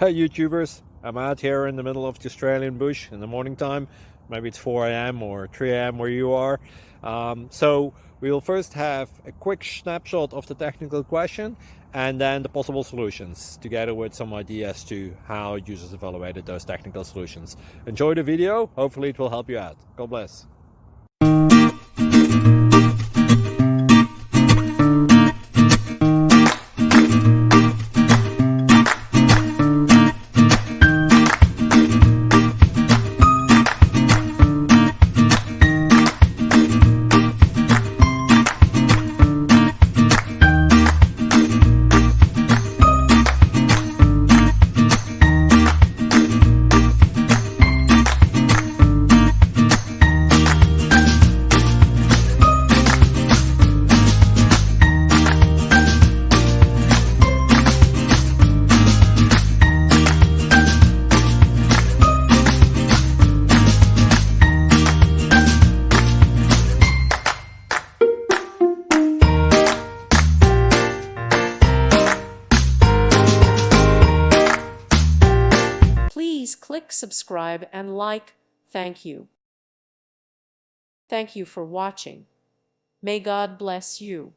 Hey YouTubers, I'm out here in the middle of the Australian bush in the morning time. Maybe it's 4 a.m. or 3 a.m. where you are. So we'll first have a quick snapshot of the technical question and then the possible solutions, together with some ideas to how users evaluated those technical solutions. Enjoy the video, hopefully it will help you out. God bless. Please click subscribe and like. Thank you. Thank you for watching. May God bless you.